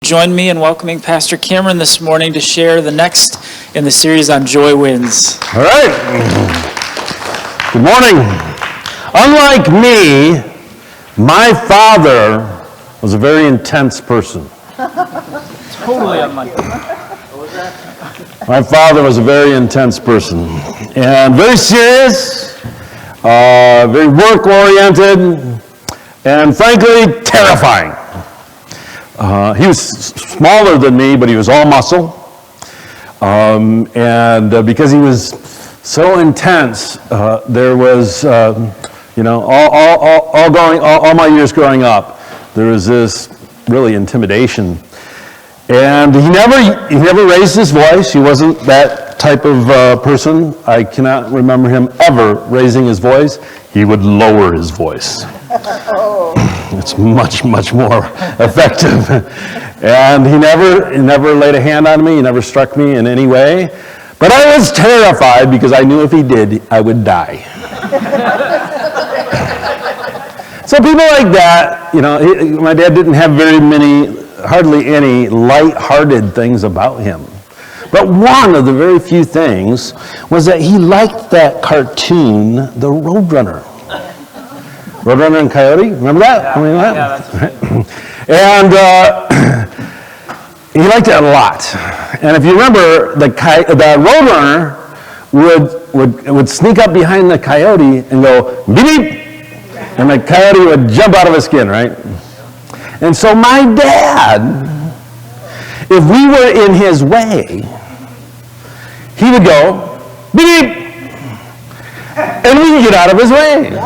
Join me in welcoming Pastor Cameron this morning to share the next in the series on Joy Wins. All right. Good morning. Unlike me, my father was a very intense person. Totally unlike me. My father was a very intense person and very serious, very work-oriented, and frankly, terrifying. He was smaller than me, but he was all muscle. And because he was so intense, there was, all my years growing up, there was this really intimidation. And he never raised his voice. He wasn't that type of person. I cannot remember him ever raising his voice. He would lower his voice. It's much, much more effective. And he never laid a hand on me. He never struck me in any way. But I was terrified because I knew if he did, I would die. So people like that, my dad didn't have hardly any light-hearted things about him. But one of the very few things was that he liked that cartoon, The Roadrunner. Roadrunner and Coyote, remember that? Yeah, that's right. And he liked it a lot. And if you remember, the Roadrunner would sneak up behind the coyote and go, beep, beep, and the coyote would jump out of his skin, right? And so my dad, if we were in his way, he would go, beep, beep, and we could get out of his way.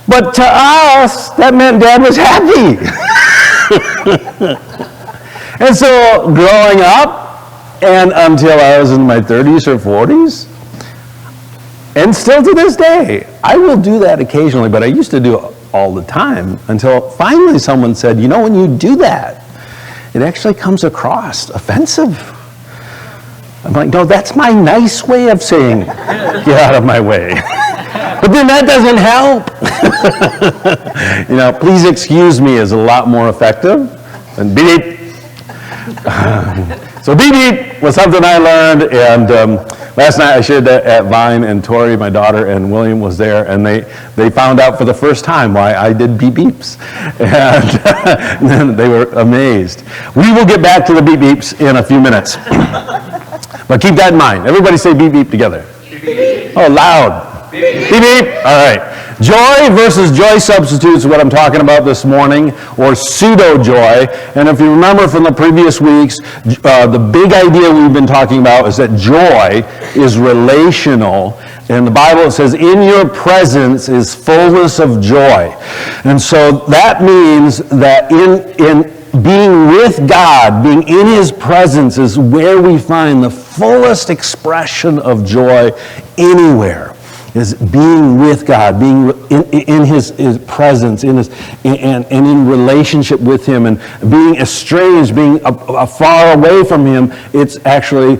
But to us, that meant Dad was happy. And so growing up, and until I was in my 30s or 40s, and still to this day, I will do that occasionally, but I used to do it all the time until finally someone said, when you do that, it actually comes across offensive. I'm like, no, that's my nice way of saying, get out of my way. But then that doesn't help. Please excuse me is a lot more effective than beep, beep. So beep, beep was something I learned, and last night I shared that at Vine, and Tori, my daughter, and William was there, and they found out for the first time why I did beep beeps, and they were amazed. We will get back to the beep beeps in a few minutes, but keep that in mind. Everybody say beep beep together. Beep, beep. Oh, loud. Beep, beep. Beep, beep. All right. Joy versus joy substitutes is what I'm talking about this morning, or pseudo-joy. And if you remember from the previous weeks, the big idea we've been talking about is that joy is relational. In the Bible it says, in your presence is fullness of joy. And so that means that in being with God, being in His presence is where we find the fullest expression of joy anywhere. Is being with God, being in His presence, and in relationship with Him, and being estranged, being far away from Him. It's actually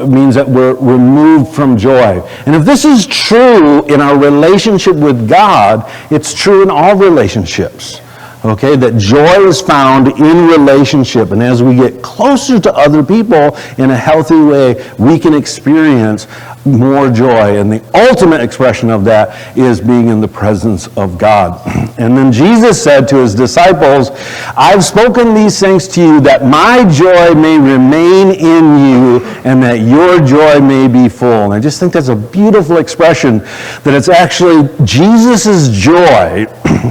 means that we're removed from joy. And if this is true in our relationship with God, it's true in all relationships. Okay, that joy is found in relationship, and as we get closer to other people in a healthy way, we can experience more joy, and the ultimate expression of that is being in the presence of God. And then Jesus said to His disciples, I've spoken these things to you that my joy may remain in you and that your joy may be full. And I just think that's a beautiful expression, that it's actually Jesus' joy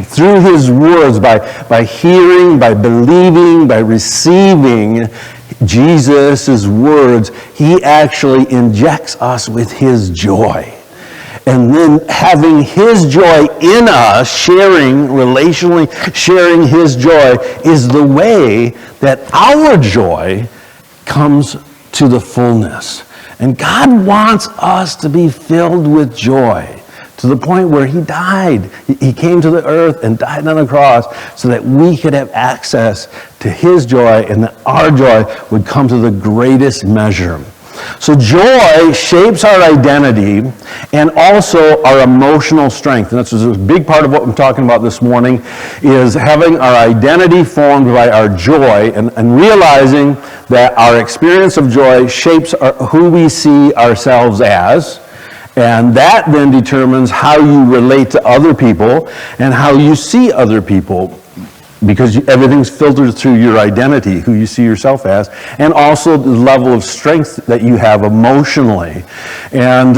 through His words, by hearing, by believing, by receiving Jesus' words, He actually injects us with His joy. And then having His joy in us, relationally sharing His joy, is the way that our joy comes to the fullness. And God wants us to be filled with joy, to the point where He died. He came to the earth and died on the cross so that we could have access to His joy, and that our joy would come to the greatest measure. So joy shapes our identity and also our emotional strength. And that's a big part of what I'm talking about this morning, is having our identity formed by our joy and realizing that our experience of joy shapes who we see ourselves as. And that then determines how you relate to other people and how you see other people, because everything's filtered through your identity, who you see yourself as, and also the level of strength that you have emotionally. And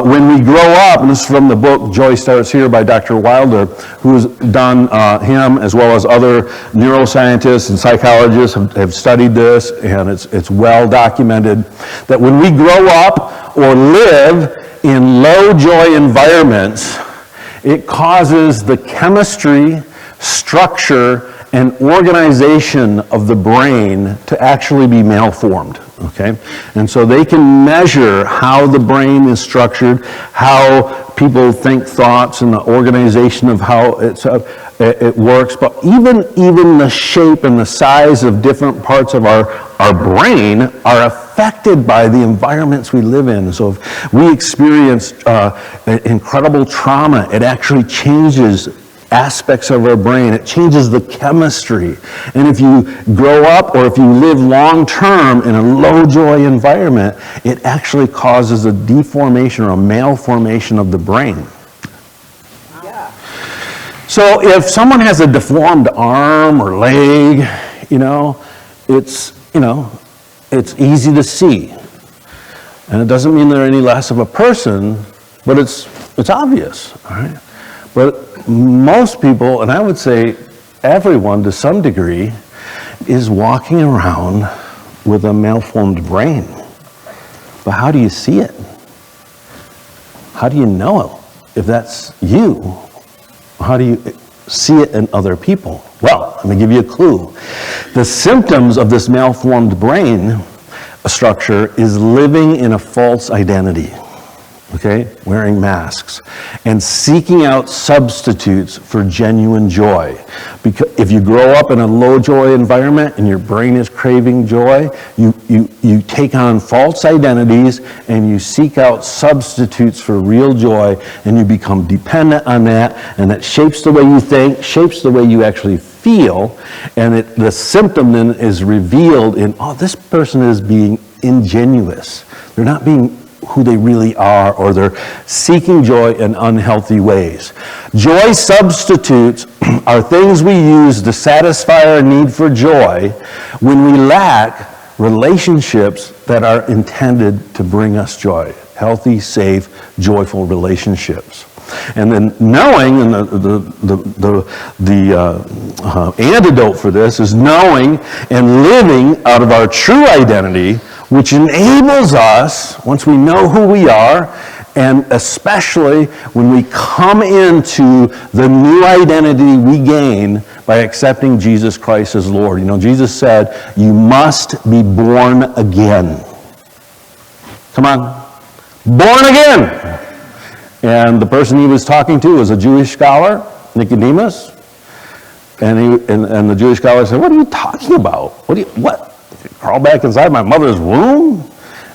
when we grow up, and this is from the book Joy Starts Here by Dr. Wilder, who's done him as well as other neuroscientists and psychologists have studied this, and it's well documented, that when we grow up or live in low joy environments, it causes the chemistry, structure, and organization of the brain to actually be malformed, okay? And so they can measure how the brain is structured, how people think thoughts, and the organization of how it works. But even the shape and the size of different parts of our brain are affected by the environments we live in. So if we experience incredible trauma, it actually changes aspects of our brain. It changes the chemistry. And if you grow up or if you live long term in a low joy environment, it actually causes a deformation or a malformation of the brain. Yeah. So if someone has a deformed arm or leg, it's easy to see. And it doesn't mean they're any less of a person, but it's obvious, all right? But most people, and I would say everyone to some degree, is walking around with a malformed brain. But how do you see it? How do you know if that's you? How do you see it in other people? Well, let me give you a clue. The symptoms of this malformed brain structure is living in a false identity. Okay, wearing masks, and seeking out substitutes for genuine joy. Because if you grow up in a low joy environment and your brain is craving joy, you take on false identities and you seek out substitutes for real joy, and you become dependent on that, and that shapes the way you think, shapes the way you actually feel, and the symptom then is revealed in, this person is being ingenuous. They're not being who they really are, or they're seeking joy in unhealthy ways. Joy substitutes are things we use to satisfy our need for joy when we lack relationships that are intended to bring us joy. Healthy, safe, joyful relationships. And then knowing, and the antidote for this is knowing and living out of our true identity, which enables us, once we know who we are, and especially when we come into the new identity we gain by accepting Jesus Christ as Lord. Jesus said, you must be born again. Come on. Born again! And the person he was talking to was a Jewish scholar, Nicodemus. And the Jewish scholar said, what are you talking about? What? Crawl back inside my mother's womb?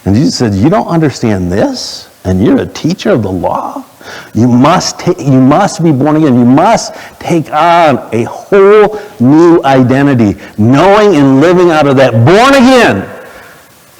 And Jesus said, you don't understand this? And you're a teacher of the law? You must be born again. You must take on a whole new identity, knowing and living out of that born again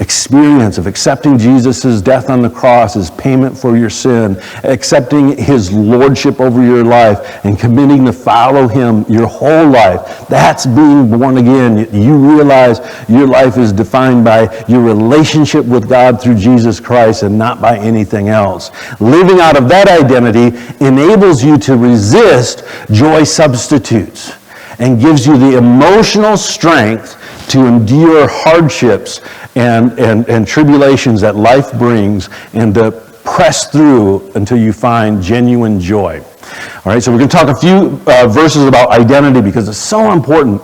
experience of accepting Jesus' death on the cross as payment for your sin, accepting his lordship over your life, and committing to follow him your whole life. That's being born again. You realize your life is defined by your relationship with God through Jesus Christ and not by anything else. Living out of that identity enables you to resist joy substitutes and gives you the emotional strength to endure hardships and tribulations that life brings, and to press through until you find genuine joy. All right, so we're going to talk a few verses about identity because it's so important.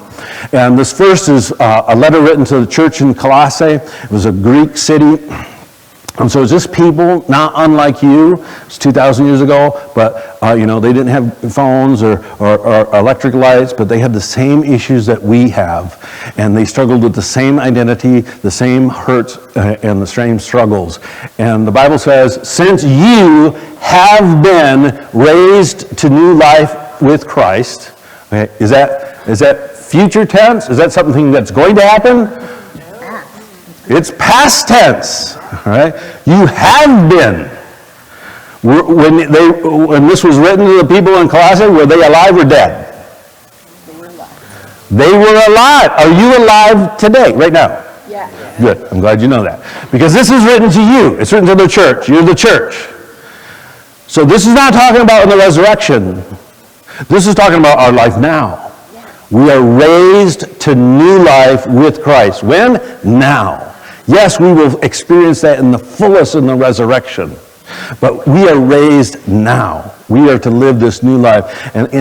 And this first is a letter written to the church in Colossae. It was a Greek city. And so it's just people not unlike you. It's 2,000 years ago, but they didn't have phones or electric lights, but they had the same issues that we have. And they struggled with the same identity, the same hurts, and the same struggles. And the Bible says, since you have been raised to new life with Christ, okay, is that future tense? Is that something that's going to happen? It's past tense, all right? You have been. When this was written to the people in Colossae, were they alive or dead? They were alive. They were alive. Are you alive today, right now? Yeah. Good. I'm glad you know that. Because this is written to you. It's written to the church. You're the church. So this is not talking about the resurrection. This is talking about our life now. We are raised to new life with Christ. When? Now. Yes, we will experience that in the fullest in the resurrection. But we are raised now. We are to live this new life. And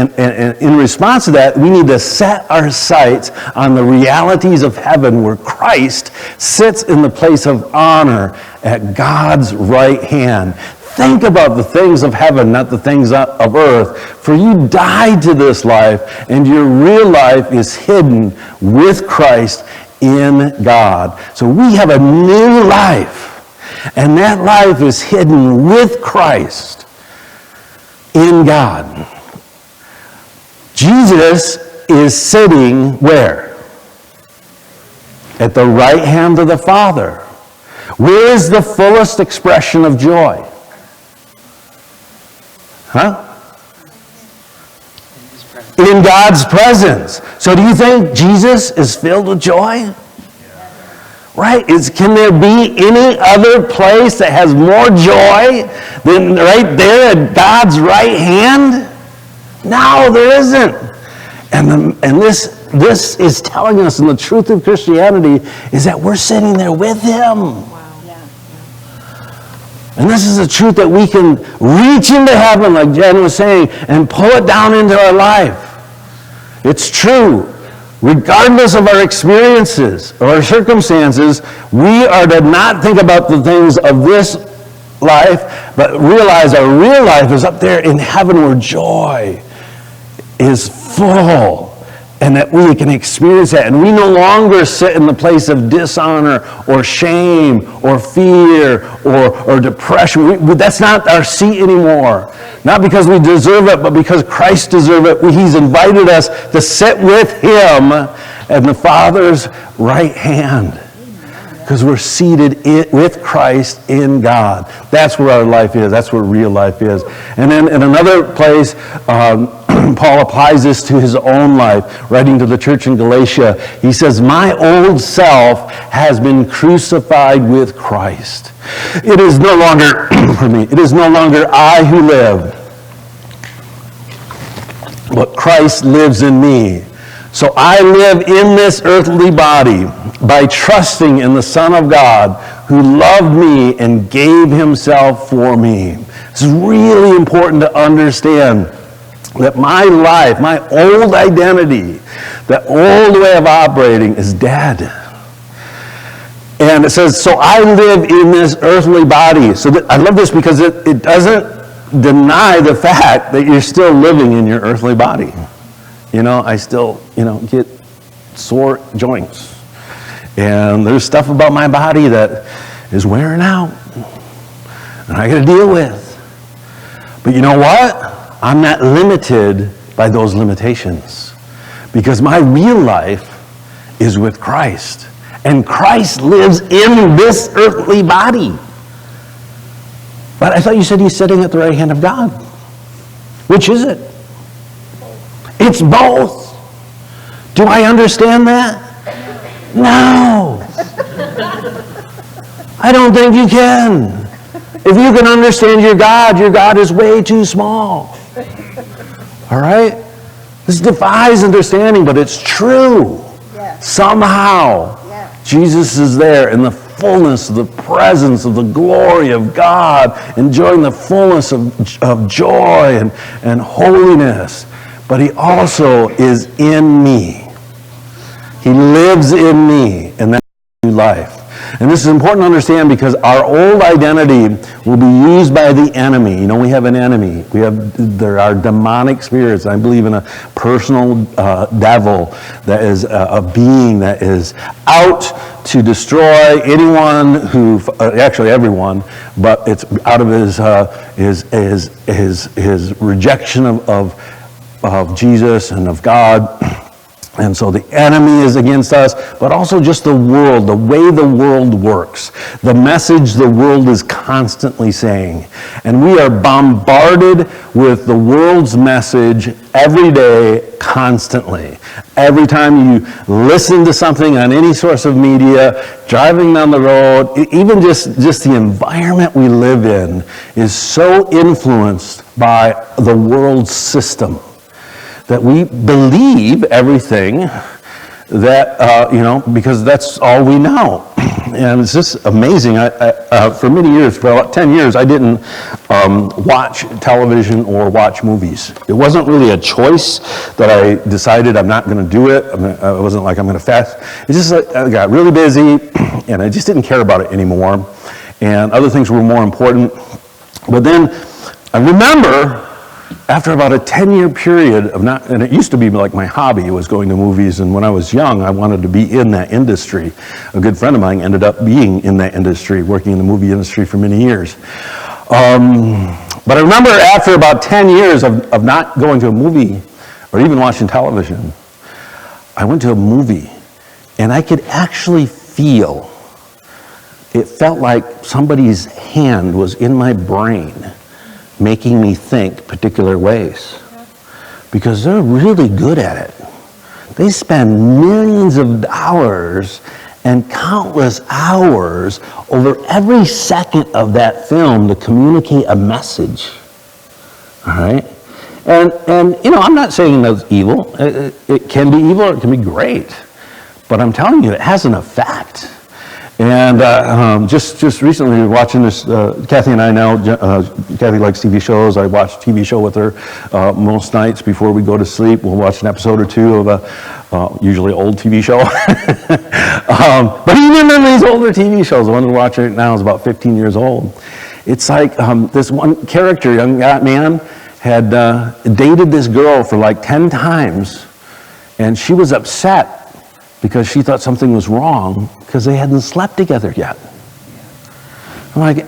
in response to that, we need to set our sights on the realities of heaven where Christ sits in the place of honor at God's right hand. Think about the things of heaven, not the things of earth. For you died to this life, and your real life is hidden with Christ in God. So we have a new life, and that life is hidden with Christ in God. Jesus is sitting where? At the right hand of the Father. Where is the fullest expression of joy? In God's presence. So do you think Jesus is filled with joy? Right? Can there be any other place that has more joy than right there at God's right hand? No, there isn't. And this is telling us, and the truth of Christianity is that we're sitting there with Him. And this is a truth that we can reach into heaven, like Jen was saying, and pull it down into our life. It's true. Regardless of our experiences or our circumstances, we are to not think about the things of this life, but realize our real life is up there in heaven where joy is full. And that we can experience that. And we no longer sit in the place of dishonor or shame or fear or depression. That's not our seat anymore. Not because we deserve it, but because Christ deserves it. He's invited us to sit with Him at the Father's right hand. Because we're seated with Christ in God. That's where our life is. That's where real life is. And then in another place, Paul applies this to his own life, writing to the church in Galatia. He says, my old self has been crucified with Christ. It is no longer, it is no longer I who live, but Christ lives in me. So I live in this earthly body by trusting in the Son of God who loved me and gave Himself for me. This is really important to understand that my life, my old identity, that old way of operating is dead. And it says, so I live in this earthly body. So I love this because it doesn't deny the fact that you're still living in your earthly body. I still, get sore joints. And there's stuff about my body that is wearing out. And I got to deal with. But you know what? I'm not limited by those limitations. Because my real life is with Christ. And Christ lives in this earthly body. But I thought you said He's sitting at the right hand of God. Which is it? It's both. Do I understand that? No. I don't think you can. If you can understand your God is way too small. All right? This defies understanding, but it's true. Yeah. Somehow, Jesus is there in the fullness of the presence of the glory of God, enjoying the fullness of joy and holiness. But He also is in me. He lives in me, and that's new life. And this is important to understand because our old identity will be used by the enemy. You know, we have an enemy. There are demonic spirits. I believe in a personal devil that is a being that is out to destroy anyone who, actually everyone, but it's out of his rejection of Jesus and of God. And so the enemy is against us, but also just the world, the way the world works, the message the world is constantly saying. And we are bombarded with the world's message every day, constantly. Every time you listen to something on any source of media, driving down the road, even just the environment we live in is so influenced by the world's system that we believe everything that, because that's all we know. And it's just amazing. For many years, for about 10 years, I didn't watch television or watch movies. It wasn't really a choice that I decided I'm not going to do it. I wasn't like I'm going to fast. It's just like I got really busy, and I just didn't care about it anymore. And other things were more important. But then I remember, after about a 10-year period of not, and it used to be like my hobby was going to movies, and when I was young, I wanted to be in that industry. A good friend of mine ended up being in that industry, working in the movie industry for many years. But I remember after about 10 years of not going to a movie or even watching television, I went to a movie, and I could actually feel, it felt like somebody's hand was in my brain, making me think particular ways, because they're really good at it. They spend millions of dollars and countless hours over every second of that film to communicate a message. All right? And I'm not saying that's evil. It can be evil or it can be great. But I'm telling you, it has an effect. And just recently, we were watching this, Kathy and I now, Kathy likes TV shows. I watch TV show with her most nights before we go to sleep. We'll watch an episode or two of a usually old TV show. But even in these older TV shows, the one we're watching right now is about 15 years old. It's like this one character, young man, had dated this girl for like 10 times, and she was upset because she thought something was wrong because they hadn't slept together yet. I'm like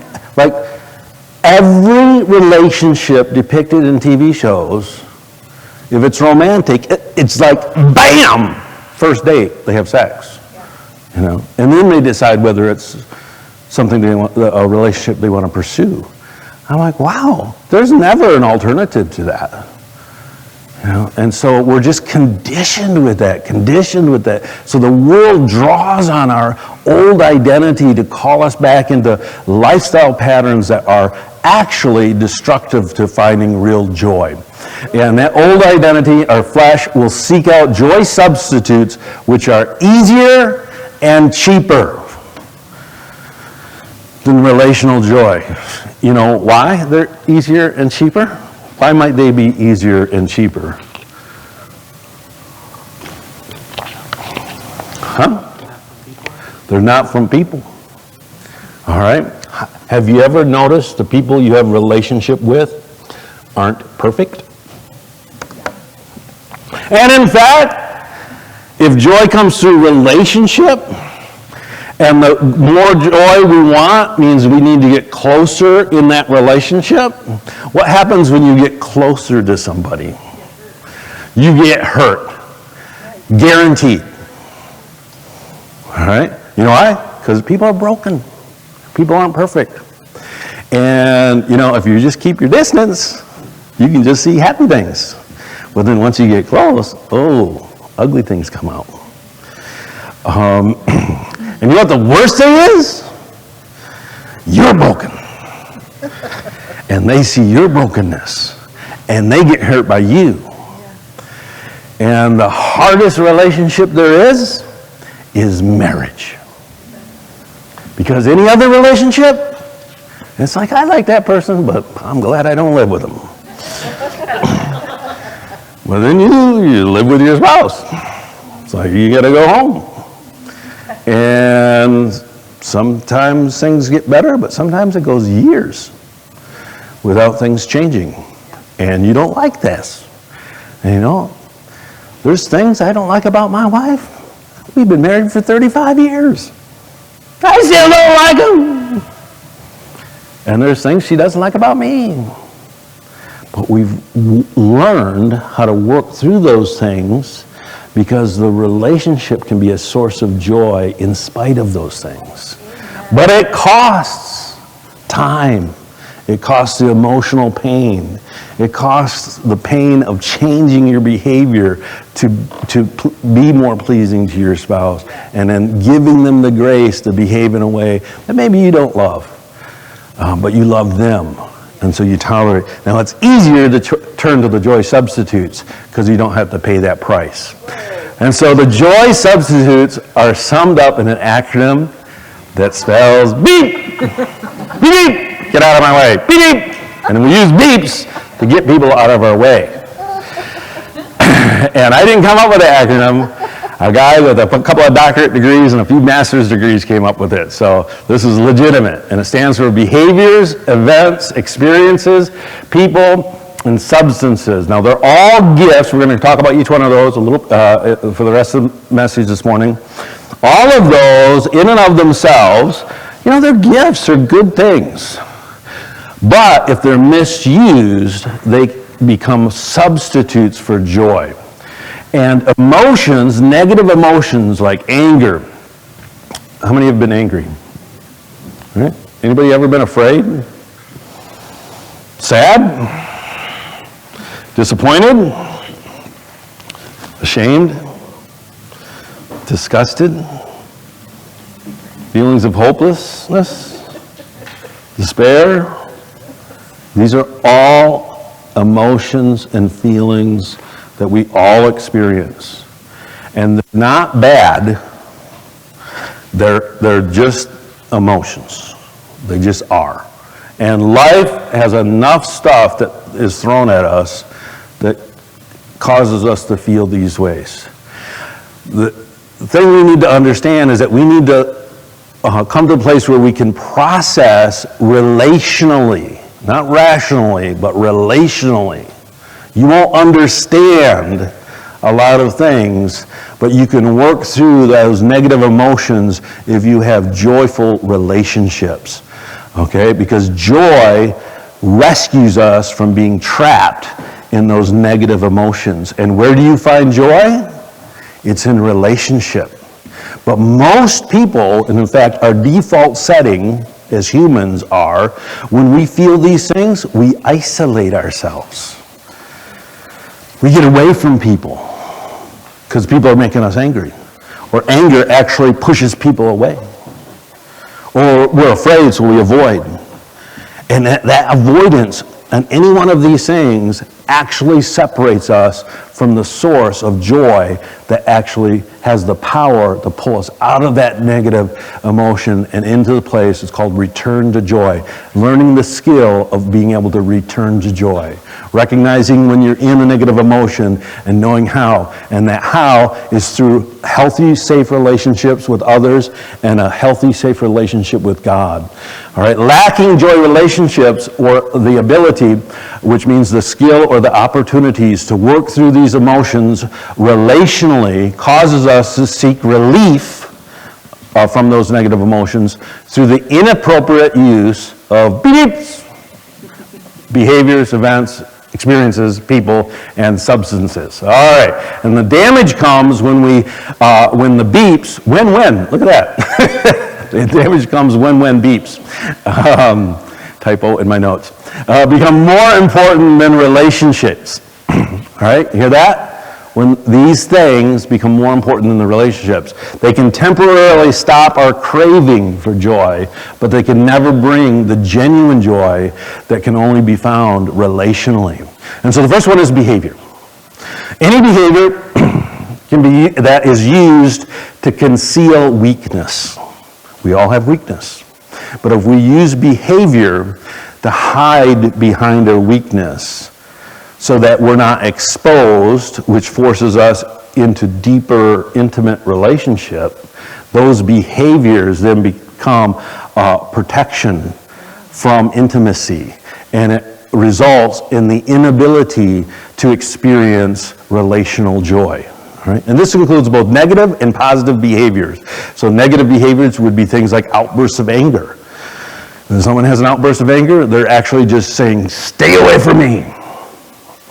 every relationship depicted in TV shows, if it's romantic, it's like bam, first date, they have sex, and then they decide whether it's something a relationship they want to pursue. I'm like, wow, there's never an alternative to that. And so we're just conditioned with that. So the world draws on our old identity to call us back into lifestyle patterns that are actually destructive to finding real joy. And that old identity, our flesh, will seek out joy substitutes which are easier and cheaper than relational joy. You know why they're easier and cheaper? Why might they be easier and cheaper? They're not from people. All right? Have you ever noticed the people you have a relationship with aren't perfect? And in fact, if joy comes through relationship, and the more joy we want means we need to get closer in that relationship, what happens when you get closer to somebody? You get hurt. Guaranteed. All right? You know why? Because people are broken. People aren't perfect. And, if you just keep your distance, you can just see happy things. But then once you get close, ugly things come out. And you know what the worst thing is? You're broken. And they see your brokenness. And they get hurt by you. And the hardest relationship there is marriage. Because any other relationship, it's like, I like that person, but I'm glad I don't live with them. Well, then you live with your spouse. It's like, you got to go home. And Sometimes things get better, but sometimes it goes years without things changing. And you don't like this. And you know, there's things I don't like about my wife. We've been married for 35 years. I still don't like them. And there's things she doesn't like about me. But we've learned how to work through those things because the relationship can be a source of joy in spite of those things. But it costs time. It costs the emotional pain. It costs the pain of changing your behavior to be more pleasing to your spouse, and then giving them the grace to behave in a way that maybe you don't love, but you love them, and so you tolerate. Now it's easier to turn to the joy substitutes because you don't have to pay that price. And so the joy substitutes are summed up in an acronym that spells beep, beep, beep. Get out of my way. Beep, beep. And we use beeps to get people out of our way. And I didn't come up with the acronym. A guy with a couple of doctorate degrees and a few master's degrees came up with it. So this is legitimate. And it stands for behaviors, events, experiences, people, and substances. Now they're all gifts. We're going to talk about each one of those a little for the rest of the message this morning. All of those in and of themselves, you know, they're gifts, they're good things. But if they're misused, they become substitutes for joy. And emotions, negative emotions like anger. How many have been angry? Right? Anybody ever been afraid? Sad? Disappointed? Ashamed? Disgusted? Feelings of hopelessness? Despair? These are all emotions and feelings that we all experience. And they're not bad. They're just emotions. They just are. And life has enough stuff that is thrown at us that causes us to feel these ways. The thing we need to understand is that we need to come to a place where we can process relationally, not rationally, but relationally. You won't understand a lot of things, but you can work through those negative emotions if you have joyful relationships. Okay? Because joy rescues us from being trapped in those negative emotions. And where do you find joy? It's in relationship. But most people, and in fact our default setting as humans are, when we feel these things, we isolate ourselves. We get away from people because people are making us angry. Or anger actually pushes people away. Or we're afraid, so we avoid. And that avoidance on any one of these things actually separates us from the source of joy that actually has the power to pull us out of that negative emotion and into the place. It's called return to joy. Learning the skill of being able to return to joy. Recognizing when you're in a negative emotion and knowing how. And that how is through healthy, safe relationships with others and a healthy, safe relationship with God. All right, lacking joy relationships or the ability, which means the skill or the opportunities to work through these emotions relationally, causes us to seek relief from those negative emotions through the inappropriate use of beeps, behaviors, events, experiences, people, and substances. All right, and the damage comes when when the beeps, when, look at that. The damage comes when beeps. Typo in my notes. Become more important than relationships. All right, you hear that? When these things become more important than the relationships. They can temporarily stop our craving for joy, but they can never bring the genuine joy that can only be found relationally. And so the first one is behavior. Any behavior can be that is used to conceal weakness. We all have weakness. But if we use behavior to hide behind our weakness so that we're not exposed, which forces us into deeper, intimate relationship, those behaviors then become protection from intimacy, and it results in the inability to experience relational joy. Right? And this includes both negative and positive behaviors. So negative behaviors would be things like outbursts of anger. When someone has an outburst of anger, they're actually just saying, "Stay away from me."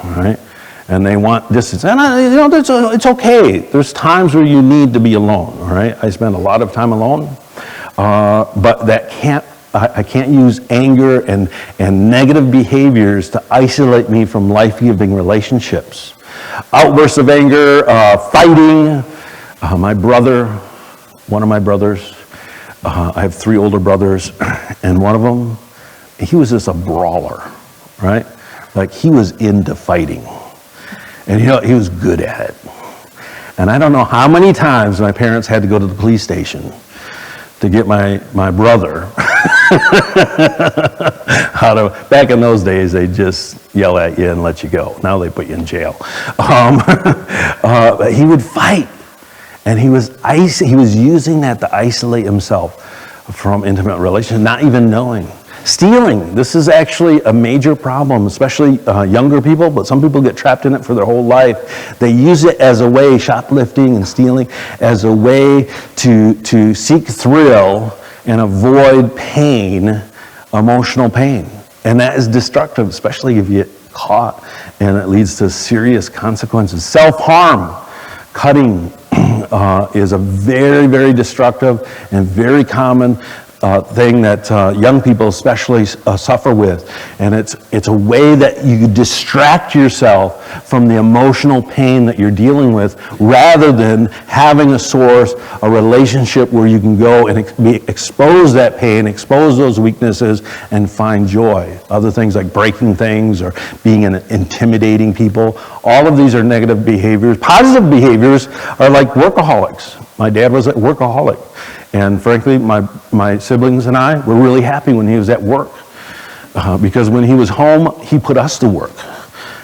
All right? And they want distance. And it's okay. There's times where you need to be alone. All right? I spend a lot of time alone, but I can't use anger and negative behaviors to isolate me from life-giving relationships. Outbursts of anger, fighting. One of my brothers, I have 3 older brothers, and one of them, he was just a brawler, right? Like, he was into fighting. And he was good at it. And I don't know how many times my parents had to go to the police station to get my brother back in those days, they just yell at you and let you go. Now they put you in jail. He would fight, and he was using that to isolate himself from intimate relations, not even knowing. Stealing, this is actually a major problem, especially younger people, but some people get trapped in it for their whole life. They use it as a way, shoplifting and stealing, as a way to seek thrill and avoid pain, emotional pain. And that is destructive, especially if you get caught, and it leads to serious consequences. Self-harm, cutting, is a very, very destructive and very common thing that young people especially suffer with. And it's a way that you distract yourself from the emotional pain that you're dealing with, rather than having a source, a relationship where you can go and expose that pain, expose those weaknesses, and find joy. Other things like breaking things or being intimidating people. All of these are negative behaviors. Positive behaviors are like workaholics. My dad was a workaholic. And frankly, my siblings and I were really happy when he was at work. Because when he was home, he put us to work.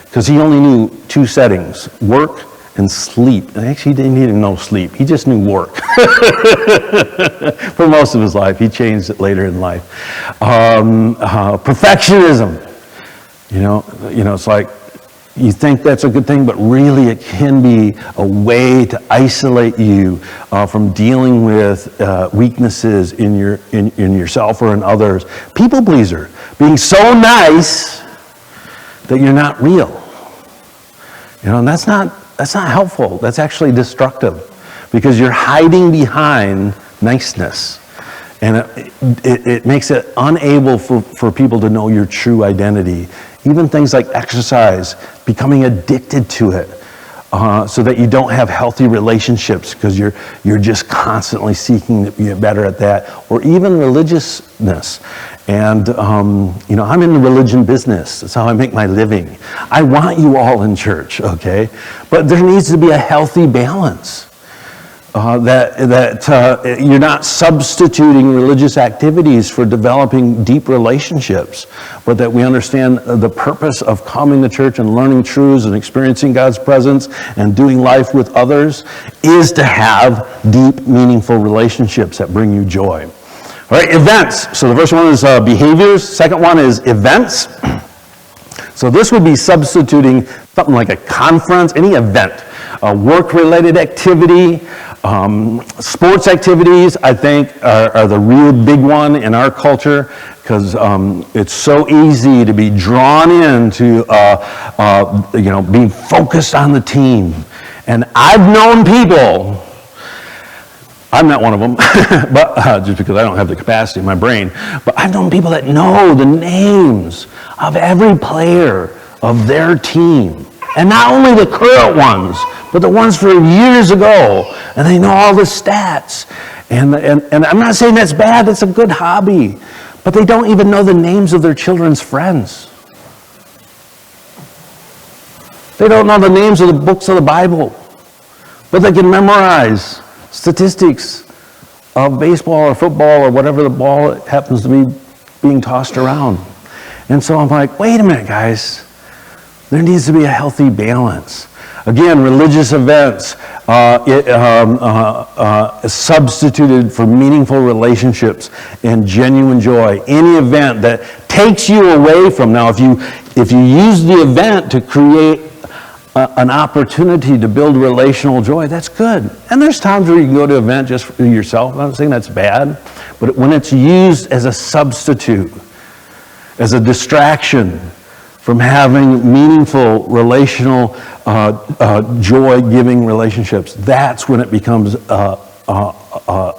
Because he only knew 2 settings, work and sleep. And actually, he didn't even know sleep. He just knew work. For most of his life. He changed it later in life. Perfectionism. It's like, you think that's a good thing, but really it can be a way to isolate you from dealing with weaknesses in yourself or in others. People pleaser, being so nice that you're not real. And that's not helpful. That's actually destructive, because you're hiding behind niceness. And it makes it unable for people to know your true identity. Even things like exercise, becoming addicted to it, so that you don't have healthy relationships because you're just constantly seeking to get better at that. Or even religiousness. And, I'm in the religion business. That's how I make my living. I want you all in church, okay? But there needs to be a healthy balance. That you're not substituting religious activities for developing deep relationships, but that we understand the purpose of coming to church and learning truths and experiencing God's presence and doing life with others is to have deep, meaningful relationships that bring you joy. All right, events. So the first one is behaviors. Second one is events. So this would be substituting something like a conference, any event, a work-related activity. Sports activities, I think, are the real big one in our culture, because it's so easy to be drawn into, being focused on the team. And I've known people, I'm not one of them, but just because I don't have the capacity in my brain, but I've known people that know the names of every player of their team. And not only the current ones, but the ones from years ago. And they know all the stats. And I'm not saying that's bad, that's a good hobby. But they don't even know the names of their children's friends. They don't know the names of the books of the Bible. But they can memorize statistics of baseball or football or whatever the ball happens to be being tossed around. And so I'm like, wait a minute, guys. There needs to be a healthy balance. Again, religious events substituted for meaningful relationships and genuine joy. Any event that takes you away from, now if you use the event to create an opportunity to build relational joy, that's good. And there's times where you can go to an event just for yourself. I'm not saying that's bad, but when it's used as a substitute, as a distraction from having meaningful relational joy-giving relationships, that's when it becomes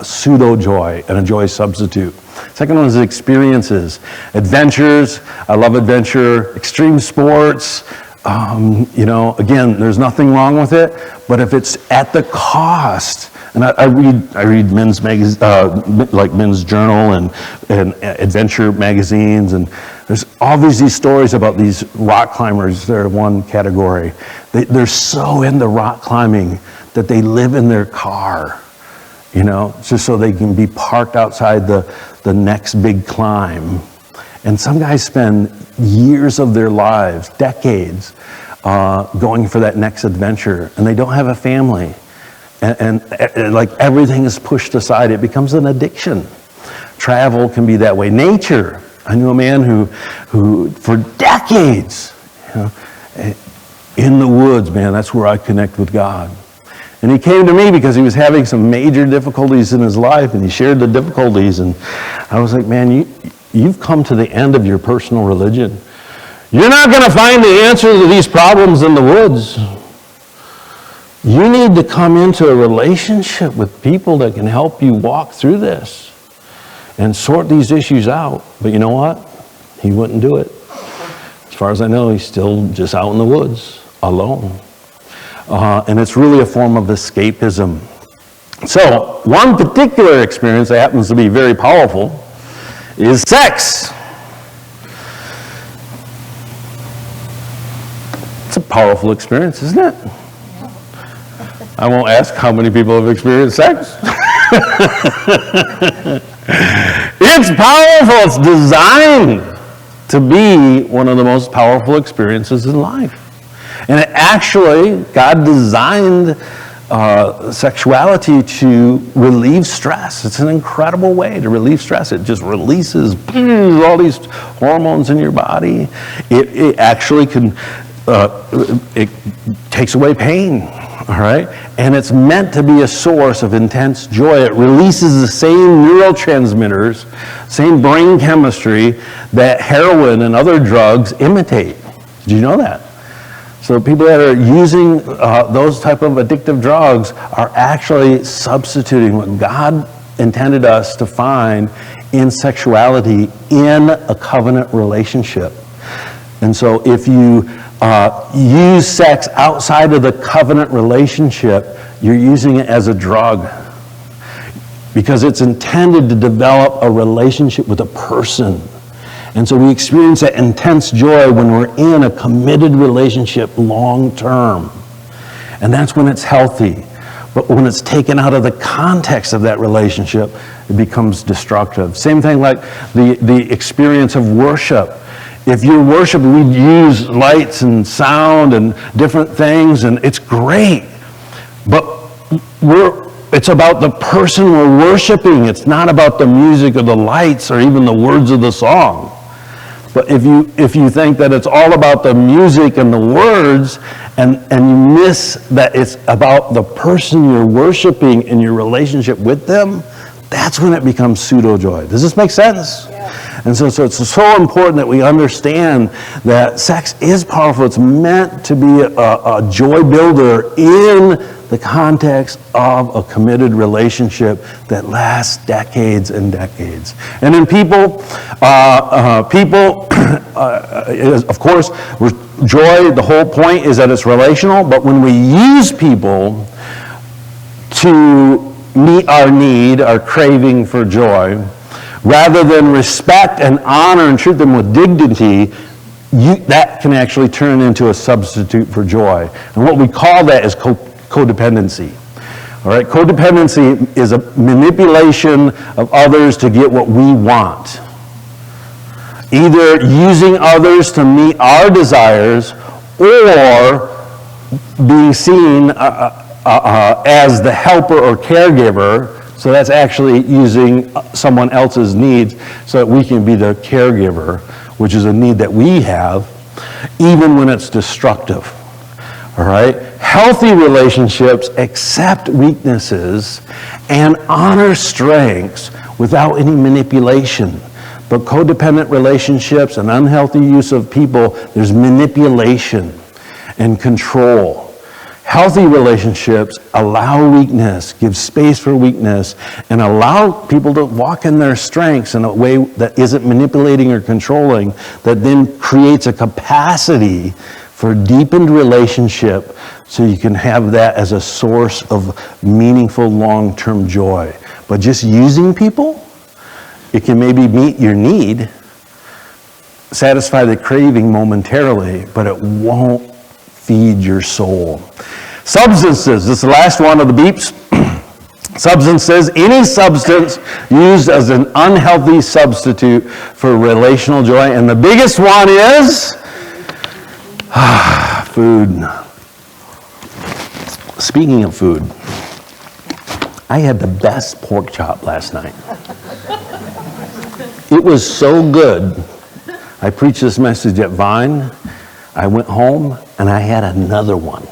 pseudo-joy and a joy substitute. Second one is experiences. Adventures, I love adventure. Extreme sports, again, there's nothing wrong with it, but if it's at the cost, and I read men's like Men's Journal and adventure magazines, and there's all these stories about these rock climbers. They're one category. They're so into rock climbing that they live in their car, just so they can be parked outside the next big climb. And some guys spend years of their lives, decades, going for that next adventure, and they don't have a family. And like everything is pushed aside. It becomes an addiction. Travel can be that way. Nature. I knew a man who for decades, in the woods, man, that's where I connect with God. And he came to me because he was having some major difficulties in his life, and he shared the difficulties. And I was like, man, you've come to the end of your personal religion. You're not going to find the answer to these problems in the woods. You need to come into a relationship with people that can help you walk through this and sort these issues out. But you know what? He wouldn't do it. As far as I know, he's still just out in the woods, alone. And it's really a form of escapism. So, one particular experience that happens to be very powerful is sex. It's a powerful experience, isn't it? I won't ask how many people have experienced sex. It's powerful. It's designed to be one of the most powerful experiences in life. And it actually, God designed sexuality to relieve stress. It's an incredible way to relieve stress. It just releases all these hormones in your body. It actually can, it takes away pain. All right? And it's meant to be a source of intense joy. It releases the same neurotransmitters, same brain chemistry that heroin and other drugs imitate. Did you know that? So people that are using those type of addictive drugs are actually substituting what God intended us to find in sexuality in a covenant relationship. And so if you use sex outside of the covenant relationship, you're using it as a drug. Because it's intended to develop a relationship with a person. And so we experience that intense joy when we're in a committed relationship long term. And that's when it's healthy. But when it's taken out of the context of that relationship, it becomes destructive. Same thing like the experience of worship. If you're worshiping, we use lights and sound and different things, and it's great. But it's about the person we're worshiping. It's not about the music or the lights or even the words of the song. But if you think that it's all about the music and the words, and you miss that it's about the person you're worshiping and your relationship with them, that's when it becomes pseudo-joy. Does this make sense? Yeah. And so it's so important that we understand that sex is powerful. It's meant to be a joy builder in the context of a committed relationship that lasts decades and decades. And in people, of course, joy, the whole point is that it's relational, but when we use people to meet our need, our craving for joy, rather than respect and honor and treat them with dignity, that can actually turn into a substitute for joy. And what we call that is codependency. All right, codependency is a manipulation of others to get what we want. Either using others to meet our desires or being seen as the helper or caregiver. So that's actually using someone else's needs so that we can be the caregiver, which is a need that we have, even when it's destructive. All right? Healthy relationships accept weaknesses and honor strengths without any manipulation. But codependent relationships and unhealthy use of people, there's manipulation and control. Healthy relationships allow weakness, give space for weakness, and allow people to walk in their strengths in a way that isn't manipulating or controlling, that then creates a capacity for deepened relationship so you can have that as a source of meaningful long-term joy. But just using people, it can maybe meet your need, satisfy the craving momentarily, but it won't feed your soul. Substances, this is the last one of the beeps. Substances, any substance used as an unhealthy substitute for relational joy. And the biggest one is food. Speaking of food, I had the best pork chop last night. It was so good. I preached this message at Vine. I went home and I had another one.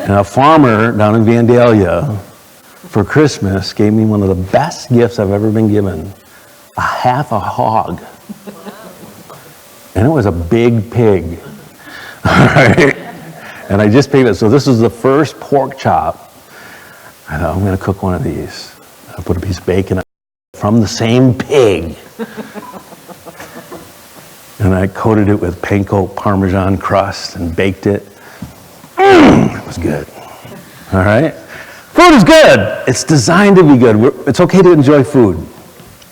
And a farmer down in Vandalia for Christmas gave me one of the best gifts I've ever been given. A half a hog. And it was a big pig. All right? And I just paid it. So this is the first pork chop. I thought, I'm going to cook one of these. I put a piece of bacon from the same pig. And I coated it with panko Parmesan crust and baked it. It was good. All right? Food is good. It's designed to be good. It's okay to enjoy food.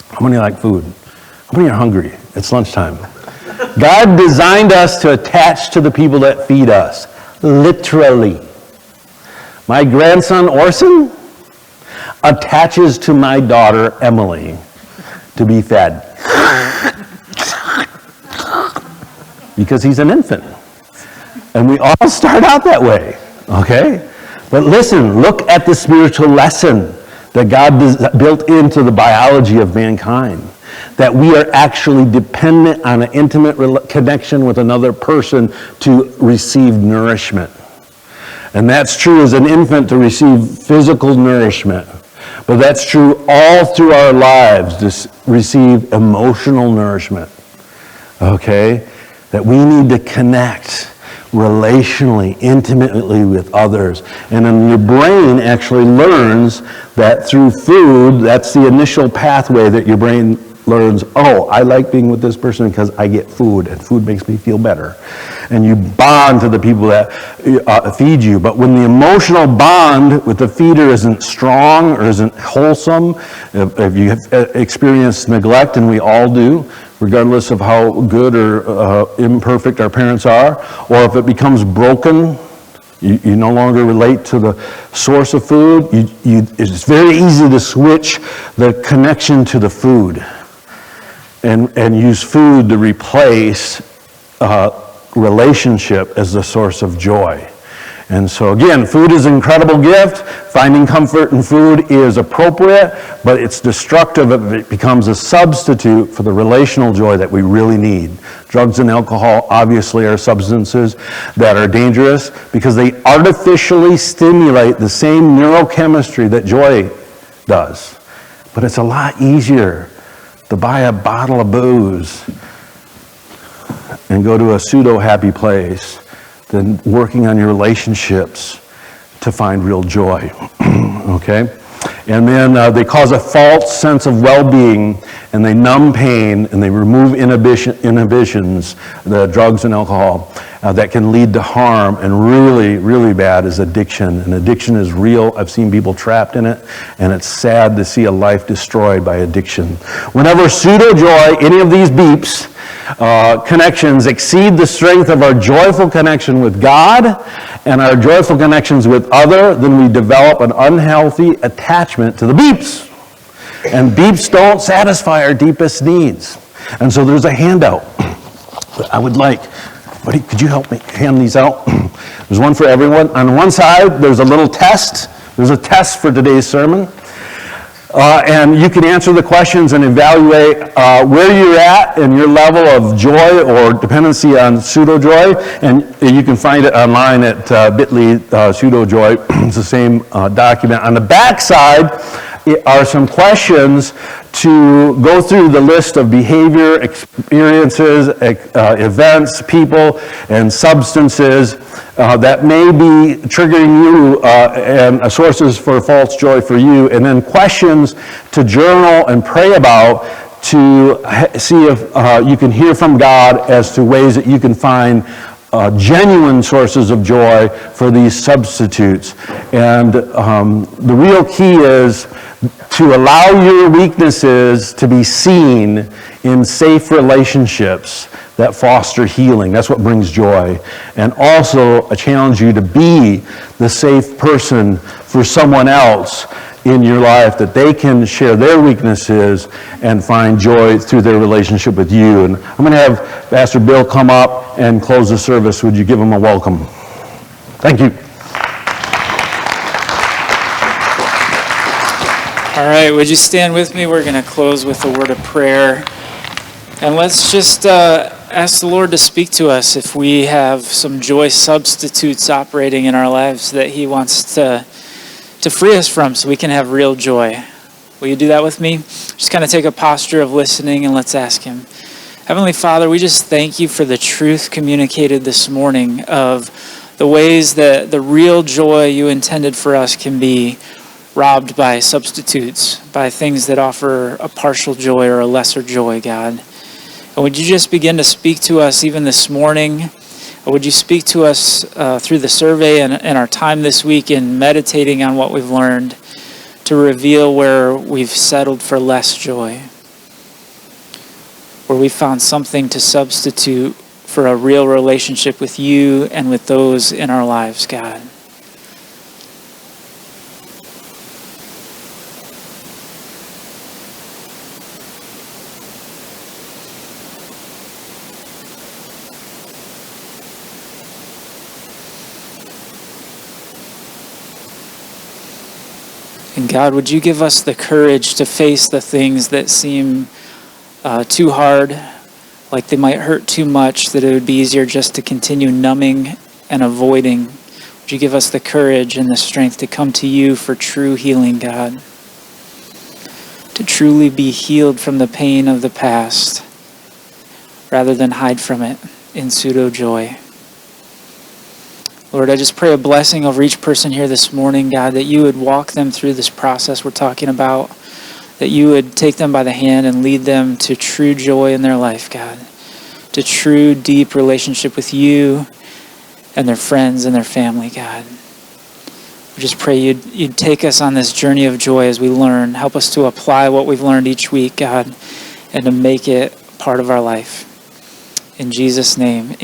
How many like food? How many are hungry? It's lunchtime. God designed us to attach to the people that feed us. Literally. My grandson Orson attaches to my daughter Emily to be fed. Because he's an infant. And we all start out that way, okay? But listen, look at the spiritual lesson that God built into the biology of mankind. That we are actually dependent on an intimate connection with another person to receive nourishment. And that's true as an infant to receive physical nourishment. But that's true all through our lives to receive emotional nourishment, okay? That we need to connect relationally, intimately with others. And then your brain actually learns that through food, that's the initial pathway that your brain learns, oh, I like being with this person because I get food, and food makes me feel better. And you bond to the people that feed you. But when the emotional bond with the feeder isn't strong or isn't wholesome, if you have experienced neglect, and we all do, regardless of how good or imperfect our parents are, or if it becomes broken, you no longer relate to the source of food, it's very easy to switch the connection to the food and use food to replace relationship as the source of joy. And so again, food is an incredible gift. Finding comfort in food is appropriate, but it's destructive if it becomes a substitute for the relational joy that we really need. Drugs and alcohol obviously are substances that are dangerous because they artificially stimulate the same neurochemistry that joy does. But it's a lot easier to buy a bottle of booze and go to a pseudo-happy place than working on your relationships to find real joy, okay? And then they cause a false sense of well-being, and they numb pain, and they remove inhibitions, the drugs and alcohol, that can lead to harm, and really, really bad is addiction. And addiction is real. I've seen people trapped in it, and it's sad to see a life destroyed by addiction. Whenever pseudo-joy, any of these beeps, connections exceed the strength of our joyful connection with God and our joyful connections with other, then we develop an unhealthy attachment to the beeps. And beeps don't satisfy our deepest needs. And so there's a handout that I would like Buddy, could you help me hand these out? There's one for everyone. On one side, there's a little test. There's a test for today's sermon. And you can answer the questions and evaluate where you're at in your level of joy or dependency on pseudo-joy. And you can find it online at bit.ly pseudo-joy. It's the same document. On the back side are some questions to go through the list of behavior, experiences, events, people, and substances that may be triggering you and sources for false joy for you, and then questions to journal and pray about to see if you can hear from God as to ways that you can find genuine sources of joy for these substitutes. And the real key is to allow your weaknesses to be seen in safe relationships that foster healing. That's what brings joy. And also, I challenge you to be the safe person for someone else in your life, that they can share their weaknesses and find joy through their relationship with you. And I'm going to have Pastor Bill come up and close the service. Would you give him a welcome? Thank you. All right, would you stand with me? We're going to close with a word of prayer. And let's just ask the Lord to speak to us if we have some joy substitutes operating in our lives that He wants to free us from so we can have real joy. Will you do that with me? Just kind of take a posture of listening and let's ask Him. Heavenly Father, we just thank You for the truth communicated this morning of the ways that the real joy You intended for us can be robbed by substitutes, by things that offer a partial joy or a lesser joy, God. And would You just begin to speak to us even this morning? Or would You speak to us through the survey and our time this week in meditating on what we've learned to reveal where we've settled for less joy, where we found something to substitute for a real relationship with You and with those in our lives, God. And God, would You give us the courage to face the things that seem too hard, like they might hurt too much, that it would be easier just to continue numbing and avoiding. Would You give us the courage and the strength to come to You for true healing, God, to truly be healed from the pain of the past rather than hide from it in pseudo-joy. Lord, I just pray a blessing over each person here this morning, God, that You would walk them through this process we're talking about, that You would take them by the hand and lead them to true joy in their life, God, to true, deep relationship with You and their friends and their family, God. We just pray you'd take us on this journey of joy as we learn. Help us to apply what we've learned each week, God, and to make it part of our life. In Jesus' name,